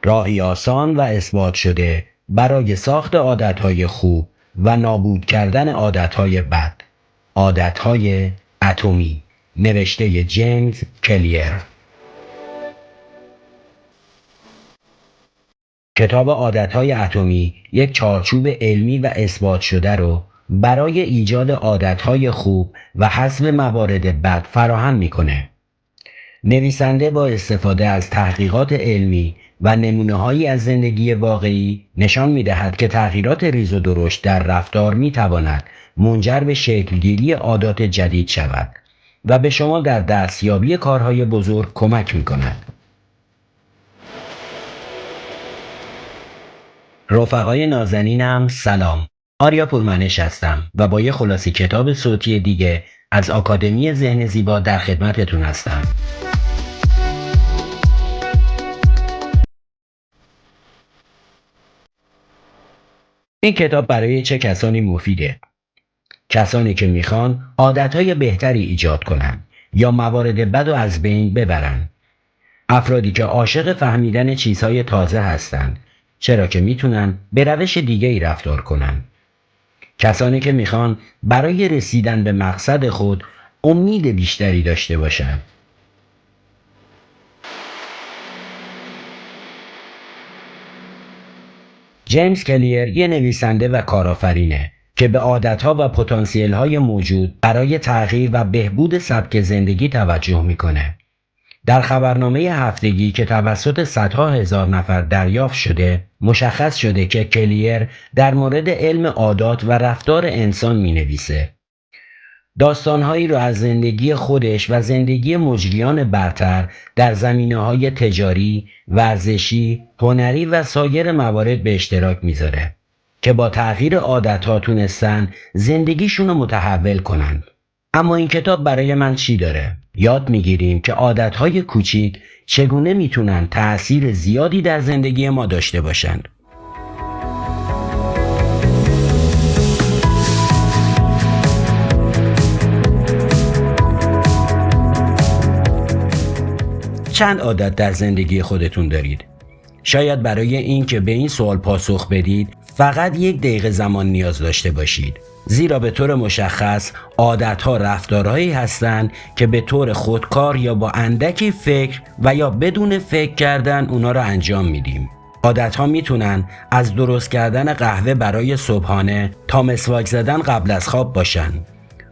راهی آسان و اثبات شده برای ساخت عادتهای خوب و نابود کردن عادتهای بد. عادتهای اتمی. نوشته جیمز کلیر. کتاب عادتهای اتمی یک چارچوب علمی و اثبات شده رو برای ایجاد عادتهای خوب و حذف موارد بد فراهم میکنه. نویسنده با استفاده از تحقیقات علمی و نمونه‌هایی از زندگی واقعی نشان می‌دهد که تغییرات ریز و درشت در رفتار می‌تواند منجر به شکل‌گیری عادات جدید شود و به شما در دستیابی کارهای بزرگ کمک می‌کند. رفقای نازنینم سلام. آریا پورمنش هستم و با یه خلاصه کتاب صوتی دیگه از آکادمی ذهن زیبا در خدمتتون هستم. این کتاب برای چه کسانی مفیده؟ کسانی که میخوان عادتهای بهتری ایجاد کنن یا موارد بد رو از بین ببرن. افرادی که عاشق فهمیدن چیزهای تازه هستند، چرا که میتونن به روش دیگه‌ای رفتار کنن. کسانی که میخوان برای رسیدن به مقصد خود امید بیشتری داشته باشن. جیمز کلیر یه نویسنده و کارآفرینه که به عادتها و پتانسیل‌های موجود برای تغییر و بهبود سبک زندگی توجه میکنه. در خبرنامه هفتگی که توسط صدها هزار نفر دریافت شده، مشخص شده که کلیر در مورد علم عادات و رفتار انسان مینویسه. داستانهایی را از زندگی خودش و زندگی مجریان برتر در زمینه‌های تجاری، ورزشی، هنری و سایر موارد به اشتراک میذاره که با تغییر عادت‌ها تونستن زندگیشون رو متحول کنن. اما این کتاب برای من چی داره؟ یاد میگیریم که عادت‌های کوچیک چگونه میتونن تأثیر زیادی در زندگی ما داشته باشن. چند عادت در زندگی خودتون دارید؟ شاید برای این که به این سوال پاسخ بدید فقط 1 دقیقه زمان نیاز داشته باشید، زیرا به طور مشخص عادت‌ها رفتارهایی هستند که به طور خودکار یا با اندکی فکر و یا بدون فکر کردن اونا را انجام میدیم. عادت‌ها میتونن از درست کردن قهوه برای صبحانه تا مسواک زدن قبل از خواب باشن.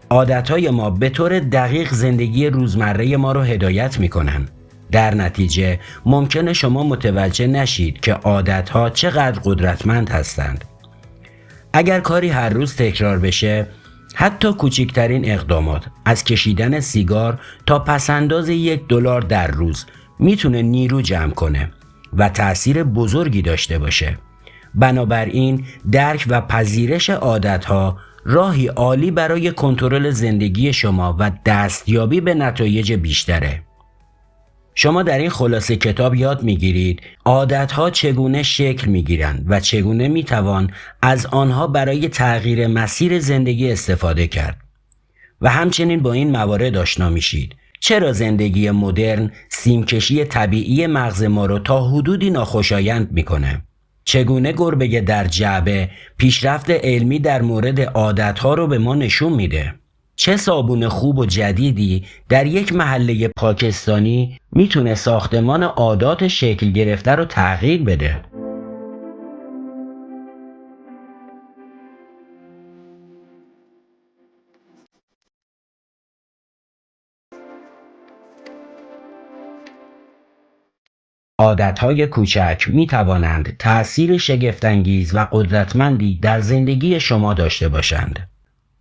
عادت‌های ما به طور دقیق زندگی روزمره ما رو هدایت میکنن. در نتیجه ممکنه شما متوجه نشید که عادت‌ها چقدر قدرتمند هستند. اگر کاری هر روز تکرار بشه، حتی کوچکترین اقدامات از کشیدن سیگار تا پسنداز $1 در روز میتونه نیرو جمع کنه و تأثیر بزرگی داشته باشه. بنابراین درک و پذیرش عادت‌ها راهی عالی برای کنترل زندگی شما و دستیابی به نتایج بیشتره. شما در این خلاصه کتاب یاد میگیرید عادتها چگونه شکل میگیرند و چگونه میتوان از آنها برای تغییر مسیر زندگی استفاده کرد. و همچنین با این موارد آشنا میشید. چرا زندگی مدرن سیمکشی طبیعی مغز ما رو تا حدودی ناخوشایند میکنه؟ چگونه گربه در جعبه پیشرفت علمی در مورد عادتها رو به ما نشون میده؟ چه صابون خوب و جدیدی در یک محله پاکستانی میتونه ساختمان عادات شکل گرفته رو تغییر بده؟ عادتهای کوچک میتوانند تأثیر شگفت‌انگیز و قدرتمندی در زندگی شما داشته باشند.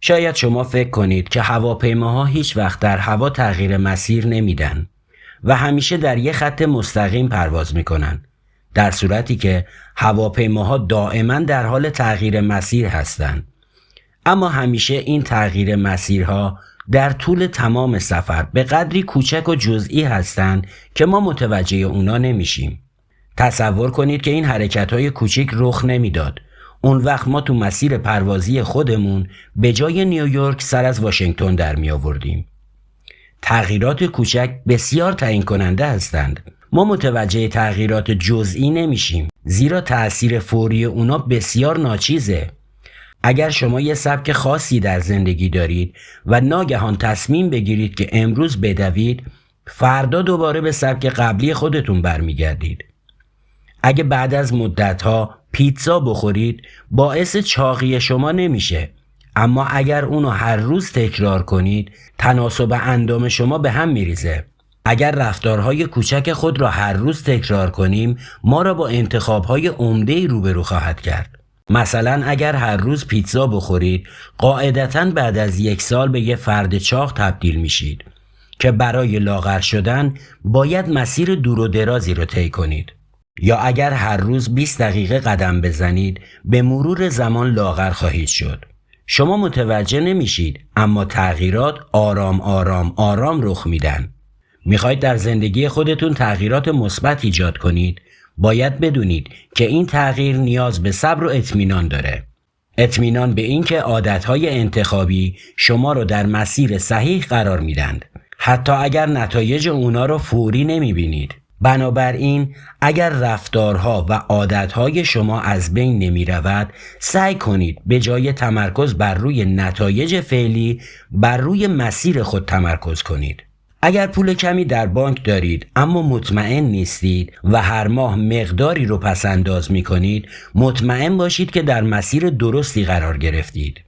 شاید شما فکر کنید که هواپیماها هیچ وقت در هوا تغییر مسیر نمیدن و همیشه در یک خط مستقیم پرواز میکنن، در صورتی که هواپیماها دائما در حال تغییر مسیر هستند. اما همیشه این تغییر مسیرها در طول تمام سفر به قدری کوچک و جزئی هستند که ما متوجه اونا نمیشیم. تصور کنید که این حرکت‌های کوچیک رخ نمیداد. اون وقت ما تو مسیر پروازی خودمون به جای نیویورک سر از واشنگتن در می آوردیم. تغییرات کوچک بسیار تعیین کننده هستند. ما متوجه تغییرات جزئی نمیشیم، زیرا تأثیر فوری اونا بسیار ناچیزه. اگر شما یه سبک خاصی در زندگی دارید و ناگهان تصمیم بگیرید که امروز بدوید، فردا دوباره به سبک قبلی خودتون برمیگردید. اگه بعد از مدتها پیتزا بخورید، باعث چاقی شما نمیشه، اما اگر اونو هر روز تکرار کنید، تناسب اندام شما به هم میریزه. اگر رفتارهای کوچک خود را هر روز تکرار کنیم، ما را با انتخابهای عمده‌ای روبرو خواهد کرد. مثلا اگر هر روز پیتزا بخورید، قاعدتاً بعد از 1 سال به یه فرد چاق تبدیل میشید که برای لاغر شدن باید مسیر دور و درازی رو طی کنید. یا اگر هر روز 20 دقیقه قدم بزنید، به مرور زمان لاغر خواهید شد. شما متوجه نمیشید، اما تغییرات آرام آرام آرام رخ میدن. میخواید در زندگی خودتون تغییرات مثبت ایجاد کنید، باید بدونید که این تغییر نیاز به صبر و اطمینان داره. اطمینان به این که عادتهای انتخابی شما رو در مسیر صحیح قرار میدند، حتی اگر نتایج اونا رو فوری نمیبینید. بنابراین اگر رفتارها و عادتهای شما از بین نمی رود، سعی کنید به جای تمرکز بر روی نتایج فعلی، بر روی مسیر خود تمرکز کنید. اگر پول کمی در بانک دارید اما مطمئن نیستید و هر ماه مقداری رو پس انداز می کنید، مطمئن باشید که در مسیر درستی قرار گرفتید.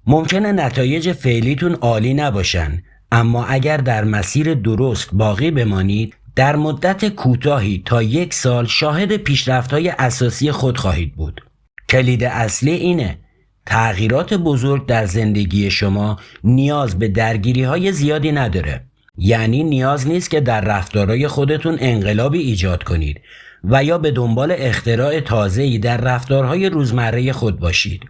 ممکنه نتایج فعلیتون عالی نباشن، اما اگر در مسیر درست باقی بمانید، در مدت کوتاهی تا 1 سال شاهد پیشرفت‌های اساسی خود خواهید بود. کلید اصلی اینه: تغییرات بزرگ در زندگی شما نیاز به درگیری‌های زیادی نداره. یعنی نیاز نیست که در رفتارهای خودتون انقلابی ایجاد کنید و یا به دنبال اختراع تازه‌ای در رفتارهای روزمره خود باشید.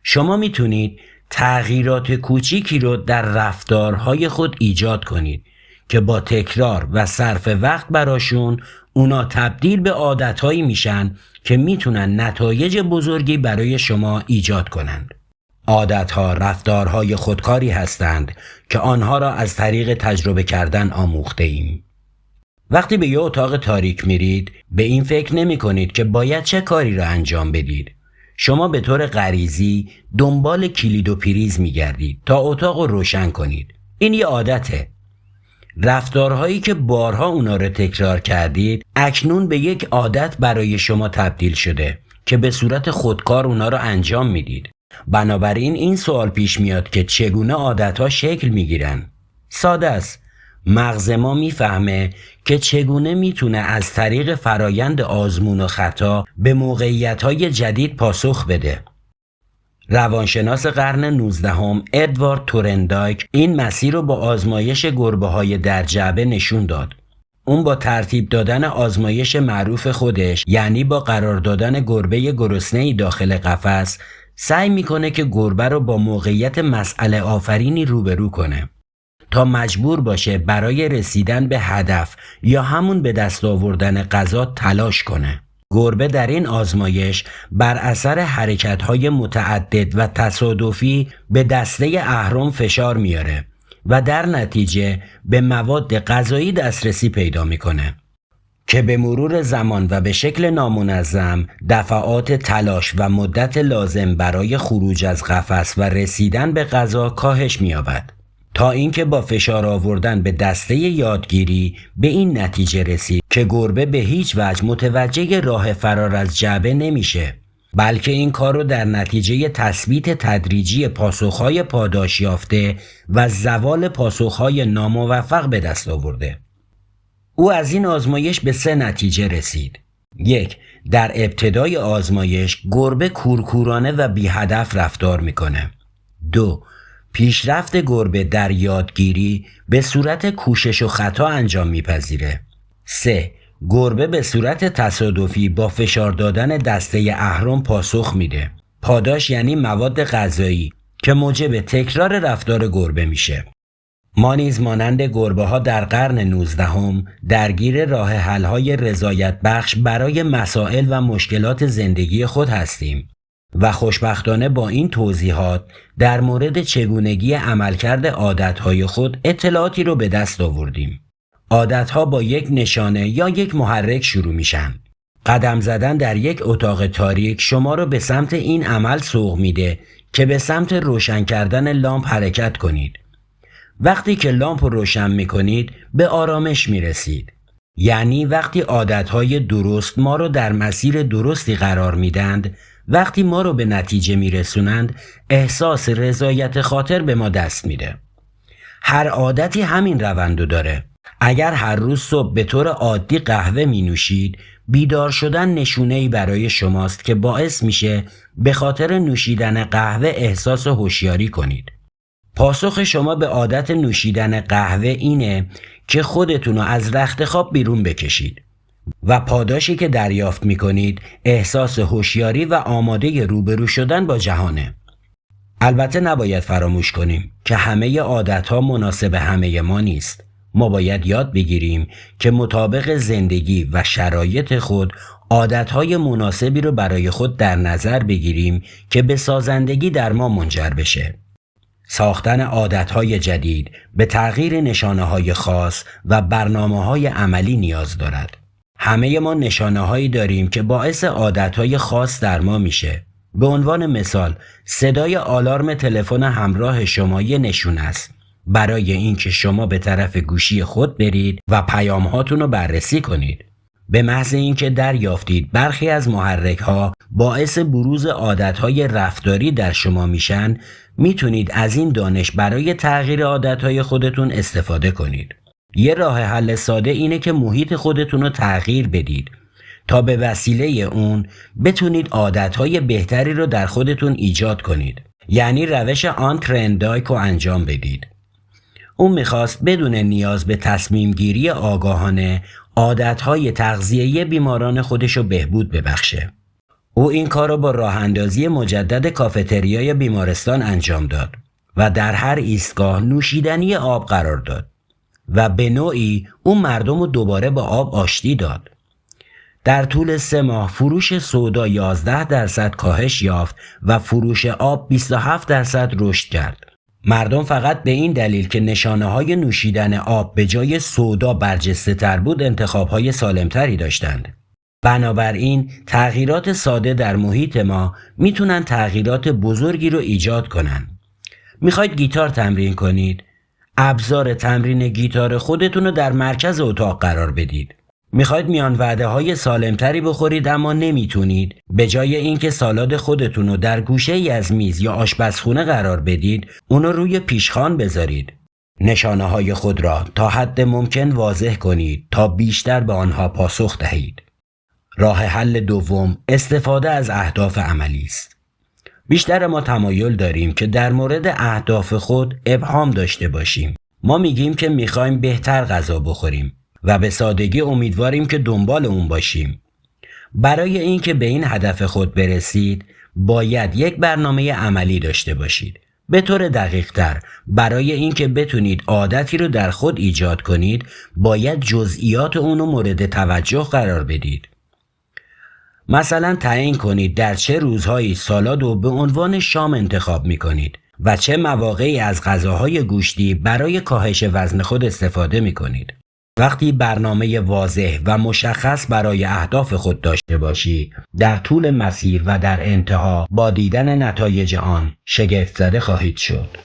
شما میتونید تغییرات کوچیکی رو در رفتارهای خود ایجاد کنید که با تکرار و صرف وقت براشون اونا تبدیل به عادتهایی میشن که میتونن نتایج بزرگی برای شما ایجاد کنند. عادتها رفتارهای خودکاری هستند که آنها را از طریق تجربه کردن آموخته ایم. وقتی به یه اتاق تاریک میرید، به این فکر نمی کنید که باید چه کاری را انجام بدید. شما به طور غریزی دنبال کلید و پریز میگردید تا اتاق رو روشن کنید. این یه عادته. رفتارهایی که بارها اونا رو تکرار کردید، اکنون به یک عادت برای شما تبدیل شده که به صورت خودکار اونا رو انجام میدید. بنابراین این سوال پیش میاد که چگونه عادتها شکل میگیرن؟ ساده است. مغز ما میفهمه که چگونه میتونه از طریق فرایند آزمون و خطا به موقعیت‌های جدید پاسخ بده. روانشناس قرن 19 ادوارد تورندایک این مسیر رو با آزمایش گربه‌های در جعبه نشون داد. اون با ترتیب دادن آزمایش معروف خودش، یعنی با قرار دادن گربه گرسنه‌ای داخل قفس، سعی میکنه که گربه رو با موقعیت مسئله آفرینی روبرو کنه تا مجبور باشه برای رسیدن به هدف یا همون به دست آوردن غذا تلاش کنه. گربه در این آزمایش بر اثر حرکت‌های متعدد و تصادفی به دسته اهرم فشار میاره و در نتیجه به مواد غذایی دسترسی پیدا میکنه که به مرور زمان و به شکل نامنظم دفعات تلاش و مدت لازم برای خروج از قفس و رسیدن به غذا کاهش می‌یابد، تا اینکه با فشار آوردن به دسته یادگیری به این نتیجه رسید که گربه به هیچ وجه متوجه راه فرار از جعبه نمیشه، بلکه این کار رو در نتیجه تثبیت تدریجی پاسخهای پاداش یافته و زوال پاسخهای ناموفق به دست آورده. او از این آزمایش به 3 نتیجه رسید. 1. در ابتدای آزمایش گربه کورکورانه و بی هدف رفتار میکنه. 2. پیشرفت گربه در یادگیری به صورت کوشش و خطا انجام میپذیره. 3. گربه به صورت تصادفی با فشار دادن دسته اهرم پاسخ میده. پاداش یعنی مواد غذایی که موجب تکرار رفتار گربه میشه. ما نیز مانند گربه ها در قرن 19 درگیر راه حل های رضایت بخش برای مسائل و مشکلات زندگی خود هستیم و خوشبختانه با این توضیحات در مورد چگونگی عملکرد عادتهای خود اطلاعاتی رو به دست آوردیم. عادتها با یک نشانه یا یک محرک شروع میشن. قدم زدن در یک اتاق تاریک شما رو به سمت این عمل سوق میده که به سمت روشن کردن لامپ حرکت کنید. وقتی که لامپ رو روشن میکنید به آرامش میرسید. یعنی وقتی عادتهای درست ما رو در مسیر درستی قرار میدند، وقتی ما رو به نتیجه میرسونند، احساس رضایت خاطر به ما دست میده. هر عادتی همین روندو داره. اگر هر روز صبح به طور عادی قهوه می نوشید، بیدار شدن نشونه‌ای برای شماست که باعث میشه به خاطر نوشیدن قهوه احساس هوشیاری کنید. پاسخ شما به عادت نوشیدن قهوه اینه که خودتون رو از رخت خواب بیرون بکشید و پاداشی که دریافت میکنید احساس هوشیاری و آماده روبرو شدن با جهانه. البته نباید فراموش کنیم که همه عادتها مناسب همه ما نیست. ما باید یاد بگیریم که مطابق زندگی و شرایط خود عادتهای مناسبی رو برای خود در نظر بگیریم که به سازندگی در ما منجر بشه. ساختن عادتهای جدید به تغییر نشانه‌های خاص و برنامه‌های عملی نیاز دارد. همه ما نشانه‌هایی داریم که باعث عادتهای خاص در ما میشه. به عنوان مثال، صدای آلارم تلفن همراه شما یه نشونه است برای اینکه شما به طرف گوشی خود برید و پیام‌هاتون رو بررسی کنید. به محض اینکه دریافتید برخی از محرک‌ها باعث بروز عادت‌های رفتاری در شما میشن، میتونید از این دانش برای تغییر عادت‌های خودتون استفاده کنید. یه راه حل ساده اینه که محیط خودتون رو تغییر بدید تا به وسیله اون بتونید عادت‌های بهتری رو در خودتون ایجاد کنید. یعنی روش آن ترندایک رو انجام بدید. اون میخواست بدون نیاز به تصمیم گیری آگاهانه عادتهای تغذیه‌ای بیماران خودش رو بهبود ببخشه. او این کار رو با راه اندازی مجدد کافتریای بیمارستان انجام داد و در هر ایستگاه نوشیدنی آب قرار داد و به نوعی اون مردم رو دوباره با آب آشتی داد. در طول 3 ماه فروش سودا 11% کاهش یافت و فروش آب 27% رشد کرد. مردم فقط به این دلیل که نشانه‌های نوشیدن آب به جای سودا برجسته تر بود انتخاب‌های سالمتری داشتند. بنابراین تغییرات ساده در محیط ما میتونن تغییرات بزرگی رو ایجاد کنن. میخواید گیتار تمرین کنید؟ ابزار تمرین گیتار خودتون رو در مرکز اتاق قرار بدید. میخواید میان وعده های سالمتری بخورید اما نمیتونید؟ به جای اینکه سالاد خودتون رو در گوشه ای از میز یا آشپزخونه قرار بدید، اونو روی پیشخوان بذارید. نشانه های خود را تا حد ممکن واضح کنید تا بیشتر به آنها پاسخ دهید. راه حل دوم استفاده از اهداف عملی است. بیشتر ما تمایل داریم که در مورد اهداف خود ابهام داشته باشیم. ما میگیم که میخوایم بهتر غذا بخوریم و به سادگی امیدواریم که دنبال اون باشیم. برای اینکه به این هدف خود برسید، باید یک برنامه عملی داشته باشید. به طور دقیق تر، برای اینکه بتونید عادتی رو در خود ایجاد کنید، باید جزئیات اون رو مورد توجه قرار بدید. مثلا تعیین کنید در چه روزهایی سالاد رو به عنوان شام انتخاب می کنید و چه مواقعی از غذاهای گوشتی برای کاهش وزن خود استفاده می کنید. وقتی برنامه واضح و مشخص برای اهداف خود داشته باشی، در طول مسیر و در انتها با دیدن نتایج آن شگفت زده خواهید شد.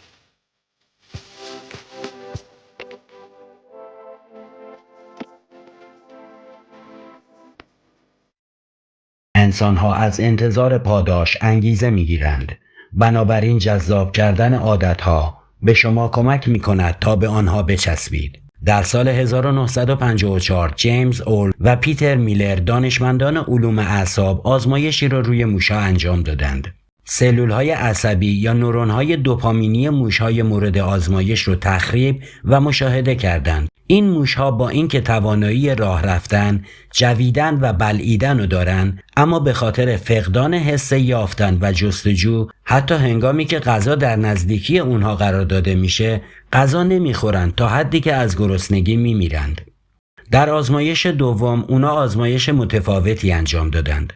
انسان‌ها از انتظار پاداش انگیزه می‌گیرند. بنابراین جذاب کردن عادت‌ها به شما کمک می‌کند تا به آنها بچسبید. در سال 1954 جیمز اول و پیتر میلر دانشمندان علوم اعصاب آزمایشی را روی موش‌ها انجام دادند. سلول‌های عصبی یا نورون‌های دوپامینی موش‌های مورد آزمایش رو تخریب و مشاهده کردند. این موش‌ها با اینکه توانایی راه رفتن، جویدن و بلعیدن رو دارن، اما به خاطر فقدان حس یافتن و جستجو، حتی هنگامی که غذا در نزدیکی اونها قرار داده میشه، غذا نمیخورن تا حدی که از گرسنگی میمیرند. در آزمایش دوم اونا آزمایش متفاوتی انجام دادند.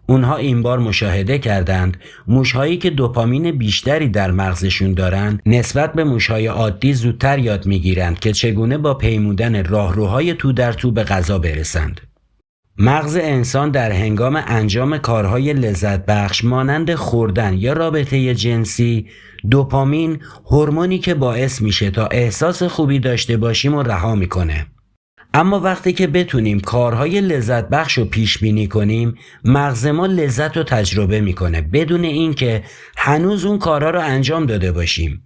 اونها این بار مشاهده کردند موش‌هایی که دوپامین بیشتری در مغزشون دارند نسبت به موش‌های عادی زودتر یاد می‌گیرند که چگونه با پیمودن راهروهای تو در تو به غذا برسند. مغز انسان در هنگام انجام کارهای لذت بخش مانند خوردن یا رابطه جنسی دوپامین، هورمونی که باعث میشه تا احساس خوبی داشته باشیم و رها میکنه. اما وقتی که بتونیم کارهای لذت بخش رو پیش بینی کنیم، مغز ما لذت رو تجربه میکنه بدون اینکه هنوز اون کارها رو انجام داده باشیم.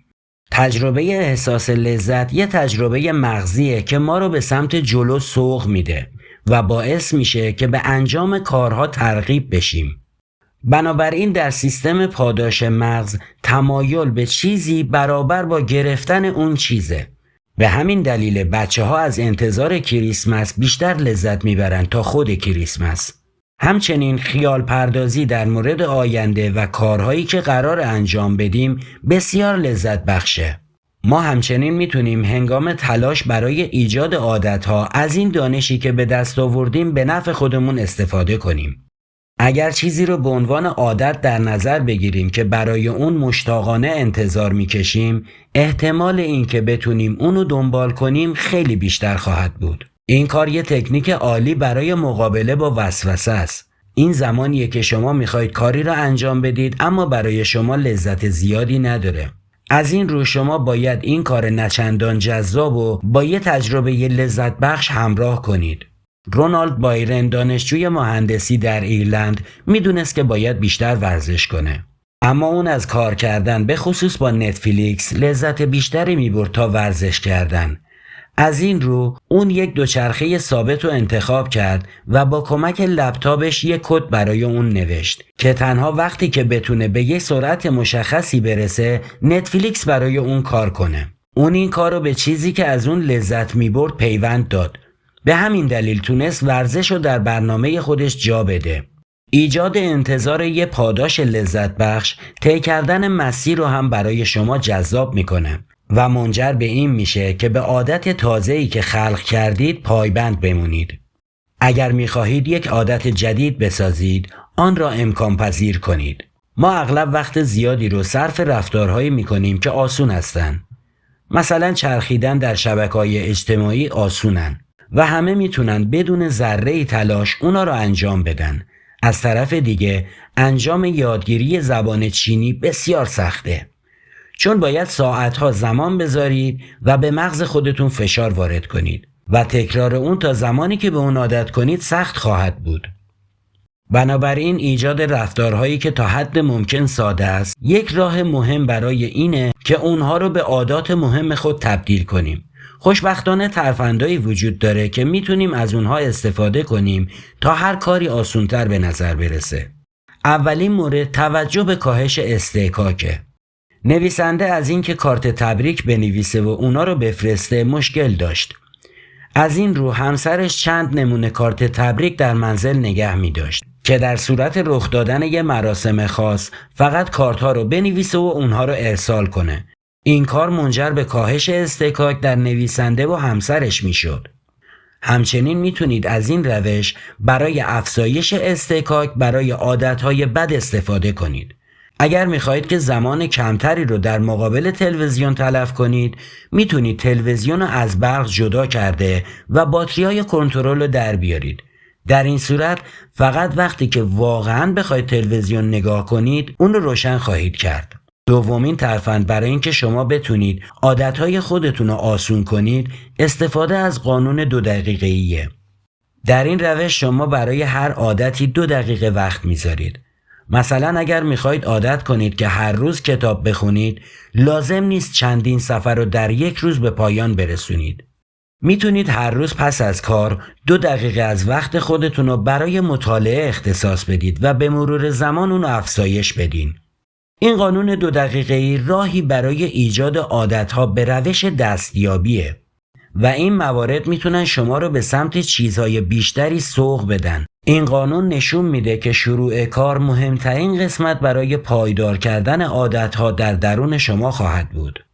تجربه احساس لذت یه تجربه مغزیه که ما رو به سمت جلو سوق میده و باعث میشه که به انجام کارها ترغیب بشیم. بنابراین در سیستم پاداش مغز تمایل به چیزی برابر با گرفتن اون چیزه. به همین دلیل بچه‌ها از انتظار کریسمس بیشتر لذت میبرن تا خود کریسمس. همچنین خیال پردازی در مورد آینده و کارهایی که قرار انجام بدیم بسیار لذت بخشه. ما همچنین میتونیم هنگام تلاش برای ایجاد عادتها از این دانشی که به دست آوردیم به نفع خودمون استفاده کنیم. اگر چیزی رو به عنوان عادت در نظر بگیریم که برای اون مشتاقانه انتظار میکشیم، احتمال این که بتونیم اونو دنبال کنیم خیلی بیشتر خواهد بود. این کار یه تکنیک عالی برای مقابله با وسوسه است. این زمانیه که شما میخواید کاری رو انجام بدید اما برای شما لذت زیادی نداره. از این رو شما باید این کار نچندان جذاب و با یه تجربه لذت بخش همراه کنید. رونالد بایرن دانشجوی مهندسی در ایرلند میدونست که باید بیشتر ورزش کنه. اما اون از کار کردن به خصوص با نتفلیکس لذت بیشتری میبرد تا ورزش کردن. از این رو اون یک دوچرخه ثابت رو انتخاب کرد و با کمک لپتاپش یک کد برای اون نوشت که تنها وقتی که بتونه به یک سرعت مشخصی برسه نتفلیکس برای اون کار کنه. اون این کار رو به چیزی که از اون لذت میبرد پیوند داد. به همین دلیل تونست ورزش رو در برنامه خودش جا بده. ایجاد انتظار یه پاداش لذت بخش طی کردن مسیر رو هم برای شما جذاب میکنه و منجر به این میشه که به عادت تازه‌ای که خلق کردید پایبند بمونید. اگر میخواهید یک عادت جدید بسازید، آن را امکان پذیر کنید. ما اغلب وقت زیادی رو صرف رفتارهایی میکنیم که آسون هستن. مثلا چرخیدن در شبکه‌های اجتماعی آسونن و همه میتونن بدون ذره‌ای تلاش اونا رو انجام بدن. از طرف دیگه انجام یادگیری زبان چینی بسیار سخته، چون باید ساعتها زمان بذارید و به مغز خودتون فشار وارد کنید و تکرار اون تا زمانی که به اون عادت کنید سخت خواهد بود. بنابراین ایجاد رفتارهایی که تا حد ممکن ساده است یک راه مهم برای اینه که اونها رو به عادات مهم خود تبدیل کنیم. خوشبختانه ترفندایی وجود داره که میتونیم از اونها استفاده کنیم تا هر کاری آسونتر به نظر برسه. اولین مورد توجه به کاهش استحکاکه. نویسنده از اینکه کارت تبریک بنویسه و اونا رو بفرسته مشکل داشت. از این رو همسرش چند نمونه کارت تبریک در منزل نگه می داشت که در صورت رخ دادن یه مراسم خاص فقط کارت ها رو بنویسه و اونها رو ارسال کنه. این کار منجر به کاهش استحکاک در نویسنده و همسرش می شد. همچنین میتونید از این روش برای افزایش استحکاک برای عادتهای بد استفاده کنید. اگر میخواهید که زمان کمتری رو در مقابل تلویزیون تلف کنید، میتونید تلویزیون رو از برق جدا کرده و باتری‌های کنترل رو در بیارید. در این صورت فقط وقتی که واقعاً بخواید تلویزیون نگاه کنید، اون رو روشن خواهید کرد. دومین ترفند برای اینکه شما بتونید عادتهای خودتون رو آسون کنید، استفاده از قانون 2 دقیقه‌ایه. در این روش شما برای هر عادتی 2 دقیقه وقت میذارید. مثلا اگر میخواید عادت کنید که هر روز کتاب بخونید، لازم نیست چندین صفحه رو در یک روز به پایان برسونید. میتونید هر روز پس از کار 2 دقیقه از وقت خودتون رو برای مطالعه اختصاص بدید و به مرور زمان اون رو افزایش بدین. این قانون 2 دقیقه‌ای راهی برای ایجاد عادتها به روش دستیابیه و این موارد میتونن شما رو به سمت چیزهای بیشتری سوق بدن. این قانون نشون میده که شروع کار مهمترین قسمت برای پایدار کردن عادتها در درون شما خواهد بود.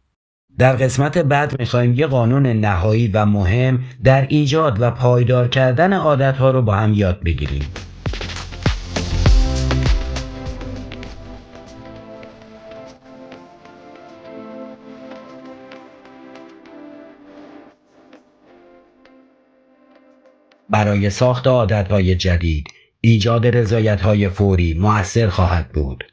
در قسمت بعد میخوایم یه قانون نهایی و مهم در ایجاد و پایدار کردن عادتها رو با هم یاد بگیریم. برای ساخت عادتهای جدید، ایجاد رضایت‌های فوری مؤثر خواهد بود.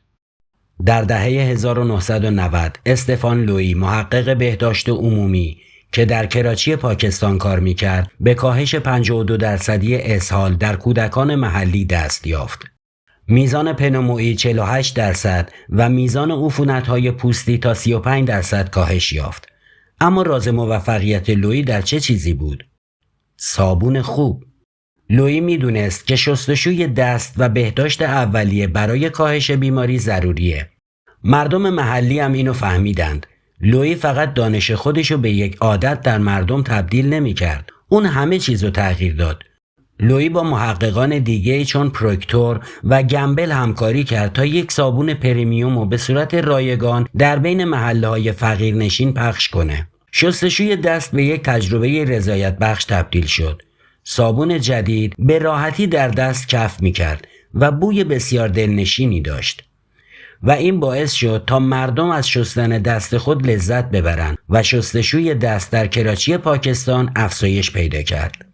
در دهه 1990 استفان لویی، محقق بهداشت عمومی که در کراچی پاکستان کار می‌کرد، به کاهش 52% اسهال در کودکان محلی دست یافت. میزان پنوموئی 48% و میزان عفونت‌های پوستی تا 35% کاهش یافت. اما راز موفقیت لویی در چه چیزی بود؟ صابون خوب. لویی میدونست که شستشوی دست و بهداشت اولیه برای کاهش بیماری ضروریه. مردم محلی هم اینو فهمیدند. لویی فقط دانش خودشو به یک عادت در مردم تبدیل نمی کرد. اون همه چیزو تغییر داد. لویی با محققان دیگه چون پروکتور و گمبل همکاری کرد تا یک صابون پریمیومو به صورت رایگان در بین محله‌های فقیرنشین پخش کنه. شستشوی دست به یک تجربه رضایت بخش تبدیل شد. صابون جدید به راحتی در دست کف می‌کرد و بوی بسیار دلنشینی داشت. و این باعث شد تا مردم از شستن دست خود لذت ببرند و شستشوی دست در کراچی پاکستان افزایش پیدا کرد.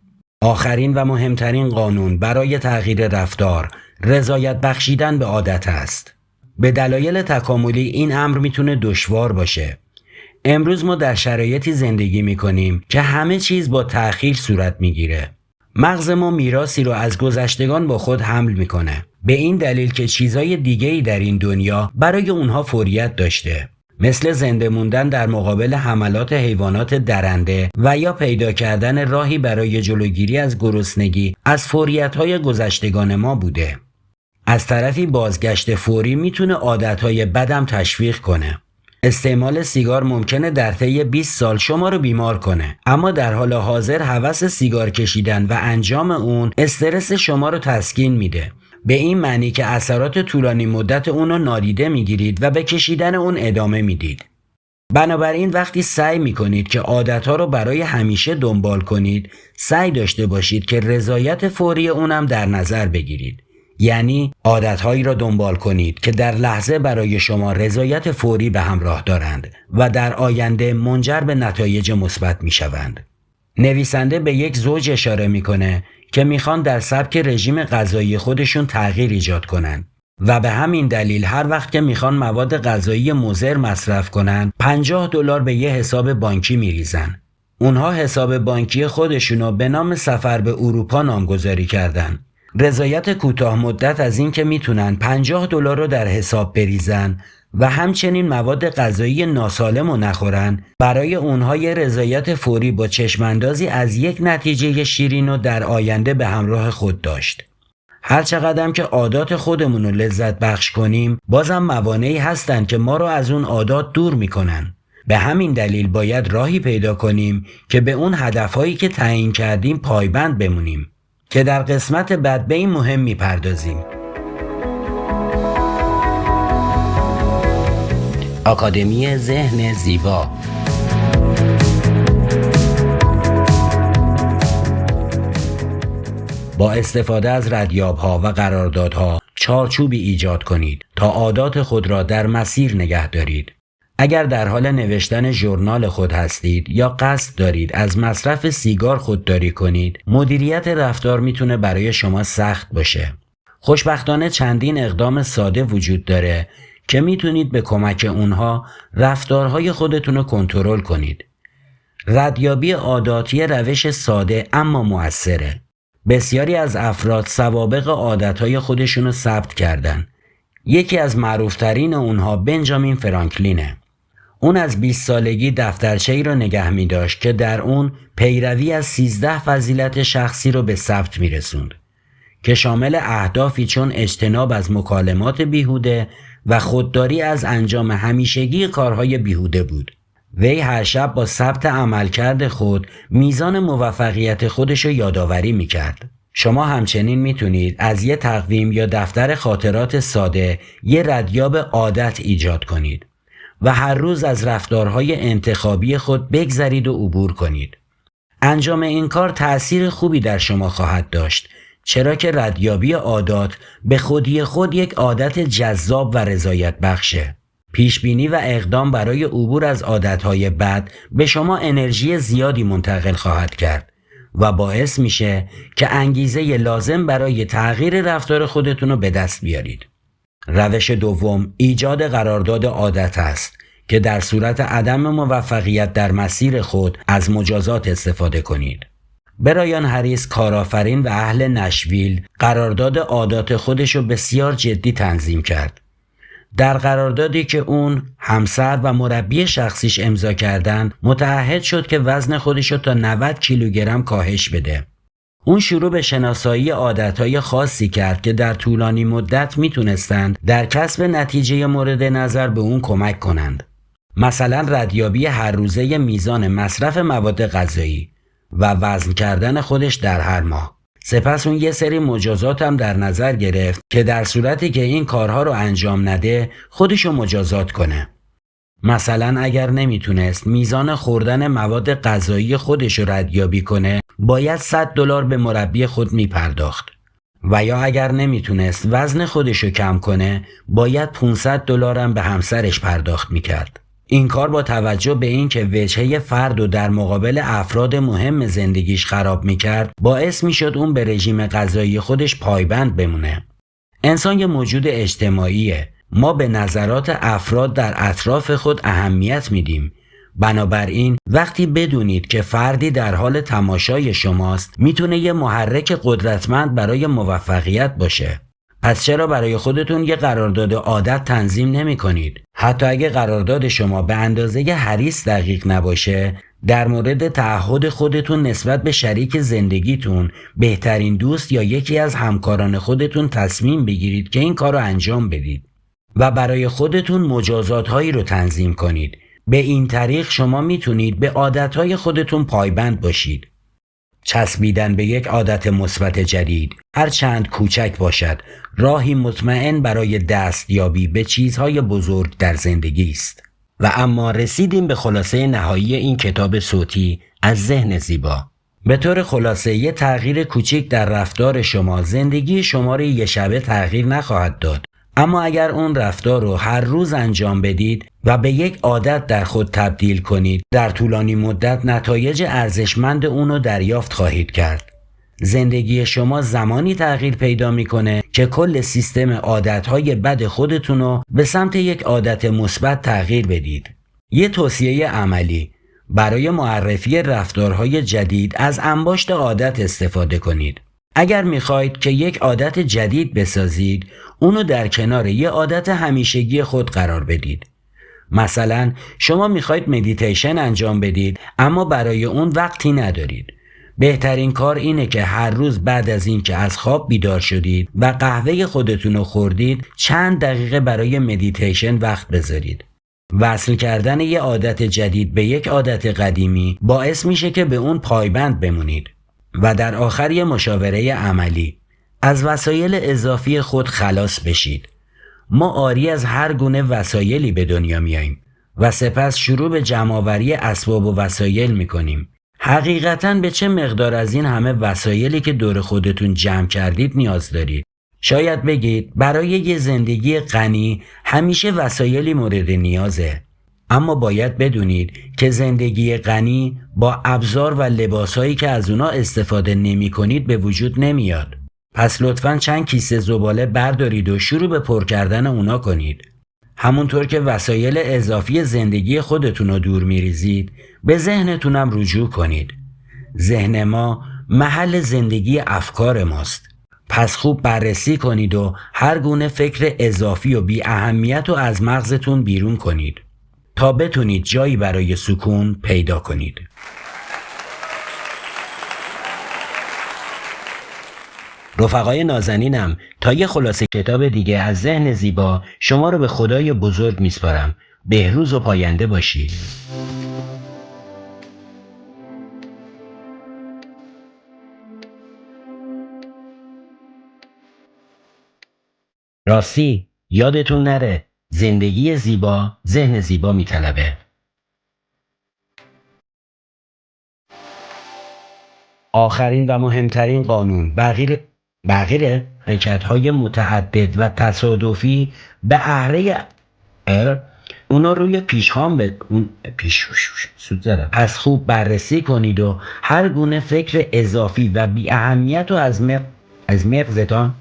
آخرین و مهمترین قانون برای تغییر رفتار، رضایت بخشیدن به عادت است. به دلایل تکاملی این امر میتونه دشوار باشه. امروز ما در شرایطی زندگی میکنیم که همه چیز با تأخیر صورت میگیره. مغز ما میراثی رو از گذشتگان با خود حمل میکنه. به این دلیل که چیزای دیگه‌ای در این دنیا برای اونها فوریت داشته. مثل زنده موندن در مقابل حملات حیوانات درنده و یا پیدا کردن راهی برای جلوگیری از گرسنگی از فوریت‌های گذشتگان ما بوده. از طرفی بازگشت فوری میتونه عادت‌های بدم تشویق کنه. استعمال سیگار ممکنه در طی 20 سال شما رو بیمار کنه، اما در حال حاضر هوس سیگار کشیدن و انجام اون استرس شما رو تسکین میده. به این معنی که اثرات طولانی مدت اون رو نادیده میگیرید و به کشیدن اون ادامه میدید. بنابراین وقتی سعی میکنید که عادتها رو برای همیشه دنبال کنید، سعی داشته باشید که رضایت فوری اونم در نظر بگیرید. یعنی عادتهایی را دنبال کنید که در لحظه برای شما رضایت فوری به همراه دارند و در آینده منجر به نتایج مثبت میشوند. نویسنده به یک زوج اشاره میکنه که میخوان در سبک رژیم غذایی خودشون تغییر ایجاد کنن و به همین دلیل هر وقت که میخوان مواد غذایی مضر مصرف کنن $50 به یه حساب بانکی میریزن. اونها حساب بانکی خودشونو به نام سفر به اروپا نامگذاری کردن. رضایت کوتاه مدت از این که میتونن $50 رو در حساب بریزن و همچنین مواد غذایی ناسالم رو نخورن، برای اونها یه رضایت فوری با چشماندازی از یک نتیجه شیرین رو در آینده به همراه خود داشت. هر چقدر که عادات خودمون رو لذت بخش کنیم، بازم موانعی هستن که ما رو از اون عادات دور میکنن. به همین دلیل باید راهی پیدا کنیم که به اون هدفهایی که تعیین کردیم پایبند بمونیم، که در قسمت بعد به این مهم میپردازیم. آکادمی ذهن زیبا. با استفاده از ردیاب‌ها و قراردادها چارچوبی ایجاد کنید تا عادات خود را در مسیر نگه دارید. اگر در حال نوشتن ژورنال خود هستید یا قصد دارید از مصرف سیگار خودداری کنید، مدیریت رفتار میتونه برای شما سخت باشه. خوشبختانه چندین اقدام ساده وجود داره که میتونید به کمک اونها رفتارهای خودتون رو کنترل کنید. ردیابی عاداتی روش ساده اما مؤثره. بسیاری از افراد سوابق عادتهای خودشون رو ثبت کردن. یکی از معروفترین اونها بنجامین فرانکلینه. اون از 20 سالگی دفترچه‌ای رو نگه می داشت که در اون پیروی از 13 فضیلت شخصی رو به ثبت می رسوند که شامل اهدافی چون اجتناب از مکالمات بیهوده و خودداری از انجام همیشگی کارهای بیهوده بود. وی هر شب با ثبت عملکرد خود میزان موفقیت خودش رو یادآوری می کرد. شما همچنین میتونید از یه تقویم یا دفتر خاطرات ساده یه ردیاب عادت ایجاد کنید و هر روز از رفتارهای انتخابی خود بگذرید و عبور کنید. انجام این کار تأثیر خوبی در شما خواهد داشت، چرا که ردیابی عادات به خودی خود یک عادت جذاب و رضایت بخشه. پیشبینی و اقدام برای عبور از عادتهای بد به شما انرژی زیادی منتقل خواهد کرد و باعث میشه که انگیزه لازم برای تغییر رفتار خودتون رو به دست بیارید. روش دوم ایجاد قرارداد عادت است که در صورت عدم موفقیت در مسیر خود از مجازات استفاده کنید. برایان هریس کارآفرین و اهل نشویل قرارداد عادات خودش رو بسیار جدی تنظیم کرد. در قراردادی که اون، همسر و مربی شخصیش امضا کردن متعهد شد که وزن خودش رو تا 90 کیلوگرم کاهش بده. اون شروع به شناسایی عادتهای خاصی کرد که در طولانی مدت میتونستند در کسب نتیجه مورد نظر به اون کمک کنند. مثلا ردیابی هر روزه میزان مصرف مواد غذایی و وزن کردن خودش در هر ماه. سپس اون یه سری مجازات هم در نظر گرفت که در صورتی که این کارها رو انجام نده خودشو مجازات کنه. مثلا اگر نمیتونست میزان خوردن مواد غذایی خودش رو ردیابی کنه باید $100 به مربی خود میپرداخت و یا اگر نمیتونست وزن خودش رو کم کنه باید $500 هم به همسرش پرداخت میکرد. این کار با توجه به این که وجهه فرد و در مقابل افراد مهم زندگیش خراب میکرد باعث میشد اون به رژیم غذایی خودش پایبند بمونه. انسان یه موجود اجتماعیه. ما به نظرات افراد در اطراف خود اهمیت میدیم. بنابراین وقتی بدونید که فردی در حال تماشای شماست میتونه یه محرک قدرتمند برای موفقیت باشه. پس چرا برای خودتون یه قرارداد عادت تنظیم نمی کنید؟ حتی اگه قرارداد شما به اندازه هریس دقیق نباشه، در مورد تعهد خودتون نسبت به شریک زندگیتون، بهترین دوست یا یکی از همکاران خودتون تصمیم بگیرید که این کار رو انجام بدید و برای خودتون مجازات هایی رو تنظیم کنید. به این طریق شما میتونید به عادتهای خودتون پایبند باشید. چسبیدن به یک عادت مثبت جدید، هر چند کوچک باشد، راهی مطمئن برای دستیابی به چیزهای بزرگ در زندگی است. و اما رسیدیم به خلاصه نهایی این کتاب صوتی از ذهن زیبا. به طور خلاصه یه تغییر کوچک در رفتار شما زندگی شما رو یه شبه تغییر نخواهد داد. اما اگر اون رفتار رو هر روز انجام بدید و به یک عادت در خود تبدیل کنید، در طولانی مدت نتایج ارزشمند اون رو دریافت خواهید کرد. زندگی شما زمانی تغییر پیدا میکنه که کل سیستم عادتهای بد خودتون رو به سمت یک عادت مثبت تغییر بدید. یه توصیه عملی: برای معرفی رفتارهای جدید از انباشت عادت استفاده کنید. اگر میخواید که یک عادت جدید بسازید، اونو در کنار یه عادت همیشگی خود قرار بدید. مثلا شما میخواید مدیتیشن انجام بدید اما برای اون وقتی ندارید. بهترین کار اینه که هر روز بعد از این که از خواب بیدار شدید و قهوه خودتون رو خوردید چند دقیقه برای مدیتیشن وقت بذارید. وصل کردن یه عادت جدید به یک عادت قدیمی باعث میشه که به اون پایبند بمونید. و در آخر یه مشاوره عملی: از وسایل اضافی خود خلاص بشید. ما عاری از هر گونه وسایلی به دنیا میاییم و سپس شروع به جمع‌آوری اسباب و وسایل میکنیم. حقیقتاً به چه مقدار از این همه وسایلی که دور خودتون جمع کردید نیاز دارید؟ شاید بگید برای یه زندگی غنی همیشه وسایلی مورد نیازه. اما باید بدونید که زندگی غنی با ابزار و لباسهایی که از اونا استفاده نمی کنید به وجود نمیاد. پس لطفاً چند کیسه زباله بردارید و شروع به پر کردن اونا کنید. همونطور که وسایل اضافی زندگی خودتون رو دور میریزید، به ذهنتونم رجوع کنید. ذهن ما محل زندگی افکار ماست. پس خوب بررسی کنید و هر گونه فکر اضافی و بی اهمیت رو از مغزتون بیرون کنید تا بتونید جایی برای سکون پیدا کنید. رفقای نازنینم، تا یه خلاصه کتاب دیگه از ذهن زیبا شما رو به خدای بزرگ میسپارم. بهروز و پاینده باشید. راستی یادتون نره، زندگی زیبا ذهن زیبا میطلبه. آخرین و مهمترین قانون: بغیر حرکت‌های متعدد و تصادفی به اونا روی پیشخوان سود زدم. پس خوب بررسی کنید و هر گونه فکر اضافی و بی اهمیت رو از مغزتان،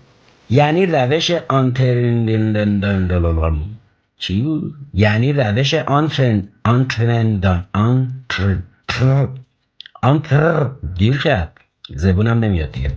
یعنی روش چی بود؟ یعنی روش دیر کرد، زبونم نمیاد دیگه.